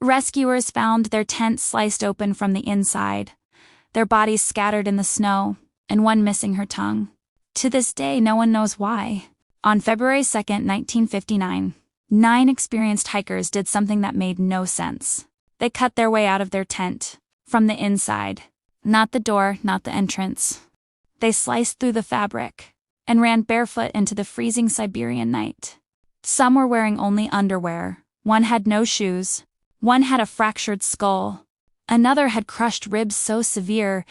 Rescuers found their tent sliced open from the inside, their bodies scattered in the snow, and one missing her tongue. To this day, no one knows why. On February 2, 1959, 9 experienced hikers did something that made no sense. They cut their way out of their tent, from the inside. Not the door, not the entrance. They sliced through the fabric, and ran barefoot into the freezing Siberian night. Some were wearing only underwear, one had no shoes, one had a fractured skull, another had crushed ribs so severe,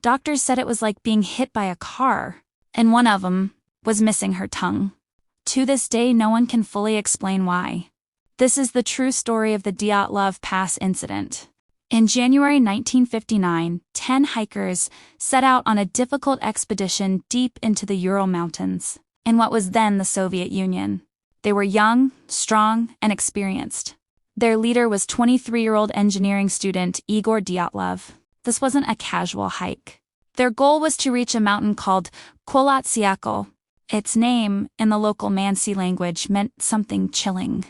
doctors said it was like being hit by a car, and one of them was missing her tongue. To this day, no one can fully explain why. This is the true story of the Dyatlov Pass incident. In January 1959, 10 hikers set out on a difficult expedition deep into the Ural Mountains, in what was then the Soviet Union. They were young, strong, and experienced. Their leader was 23-year-old engineering student Igor Dyatlov. This wasn't a casual hike. Their goal was to reach a mountain called Kholat Syakhl. Its name, in the local Mansi language, meant something chilling.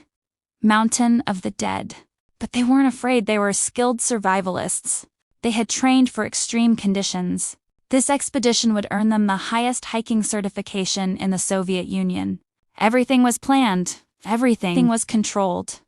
Mountain of the Dead. But they weren't afraid. They were skilled survivalists. They had trained for extreme conditions. This expedition would earn them the highest hiking certification in the Soviet Union. Everything was planned. Everything was controlled.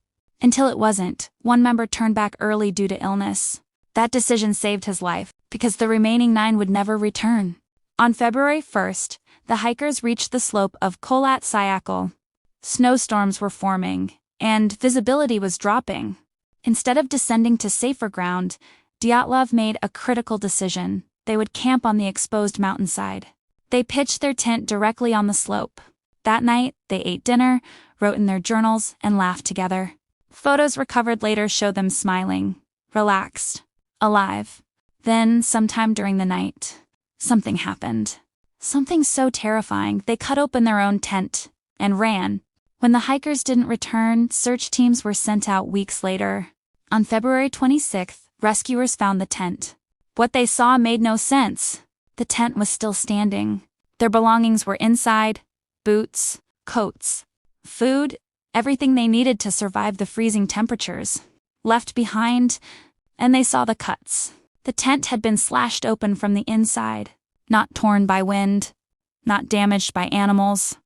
Until it wasn't. One member turned back early due to illness. That decision saved his life, because the remaining 9 would never return. On February 1st, the hikers reached the slope of Kholat Syakhl. Snowstorms were forming, and visibility was dropping. Instead of descending to safer ground, Dyatlov made a critical decision. They would camp on the exposed mountainside. They pitched their tent directly on the slope. That night, they ate dinner, wrote in their journals, and laughed together. Photos recovered later show them smiling, relaxed, alive. Then, sometime during the night, something happened. Something so terrifying, they cut open their own tent and ran. When the hikers didn't return, search teams were sent out weeks later. On February 26th, rescuers found the tent. What they saw made no sense. The tent was still standing. Their belongings were inside: boots, coats, food, everything they needed to survive the freezing temperatures. Left behind, and they saw the cuts. The tent had been slashed open from the inside, not torn by wind, not damaged by animals,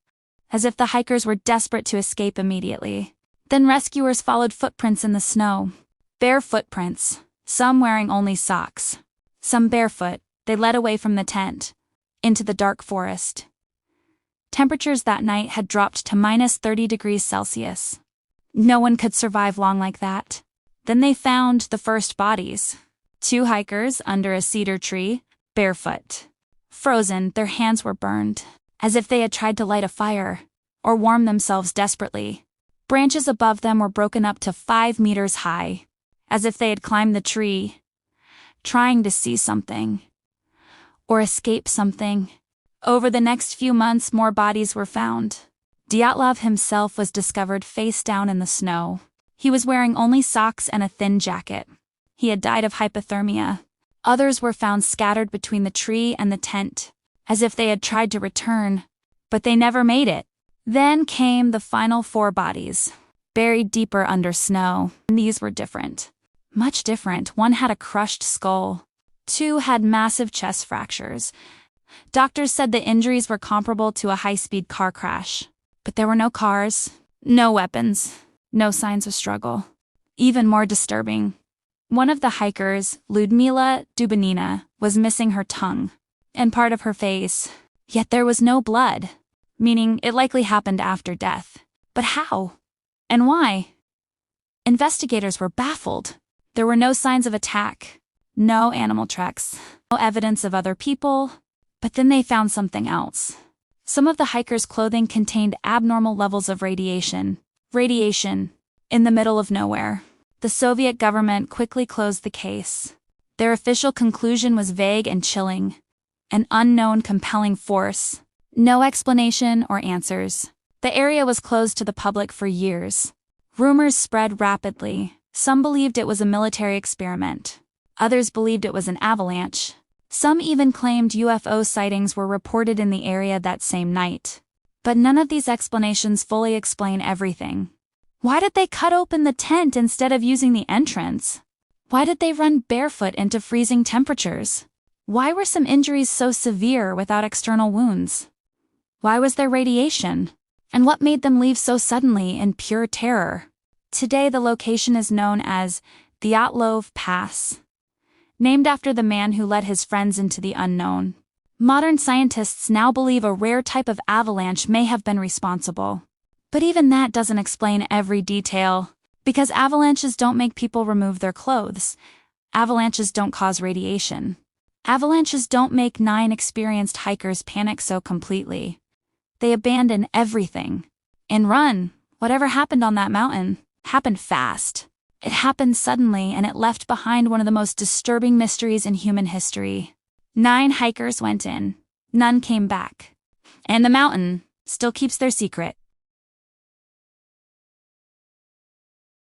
as if the hikers were desperate to escape immediately. Then rescuers followed footprints in the snow. Bare footprints, some wearing only socks. Some barefoot, they led away from the tent, into the dark forest. Temperatures that night had dropped to -30 degrees Celsius. No one could survive long like that. Then they found the first bodies. 2 hikers under a cedar tree, barefoot. Frozen, their hands were burned, as if they had tried to light a fire, or warm themselves desperately. Branches above them were broken up to 5 meters high, as if they had climbed the tree, trying to see something, or escape something. Over the next few months, more bodies were found. Dyatlov himself was discovered face down in the snow. He was wearing only socks and a thin jacket. He had died of hypothermia. Others were found scattered between the tree and the tent, as if they had tried to return, but they never made it. Then came the final 4 bodies, buried deeper under snow. These were different. Much different. One had a crushed skull. 2 had massive chest fractures. Doctors said the injuries were comparable to a high-speed car crash. But there were no cars, no weapons, no signs of struggle. Even more disturbing, one of the hikers, Ludmila Dubinina, was missing her tongue and part of her face. Yet there was no blood, meaning it likely happened after death. But how? And why? Investigators were baffled. There were no signs of attack, no animal tracks, no evidence of other people. But then they found something else. Some of the hikers' clothing contained abnormal levels of radiation. Radiation, in the middle of nowhere. The Soviet government quickly closed the case. Their official conclusion was vague and chilling. An unknown compelling force. No explanation or answers. The area was closed to the public for years. Rumors spread rapidly. Some believed it was a military experiment. Others believed it was an avalanche. Some even claimed UFO sightings were reported in the area that same night. But none of these explanations fully explain everything. Why did they cut open the tent instead of using the entrance? Why did they run barefoot into freezing temperatures? Why were some injuries so severe without external wounds? Why was there radiation? And what made them leave so suddenly in pure terror? Today the location is known as Dyatlov Pass, named after the man who led his friends into the unknown. Modern scientists now believe a rare type of avalanche may have been responsible. But even that doesn't explain every detail, because avalanches don't make people remove their clothes. Avalanches don't cause radiation. Avalanches don't make 9 experienced hikers panic so completely. They abandon everything and run. Whatever happened on that mountain happened fast. It happened suddenly, and it left behind one of the most disturbing mysteries in human history. 9 hikers went in. None came back. And the mountain still keeps their secret.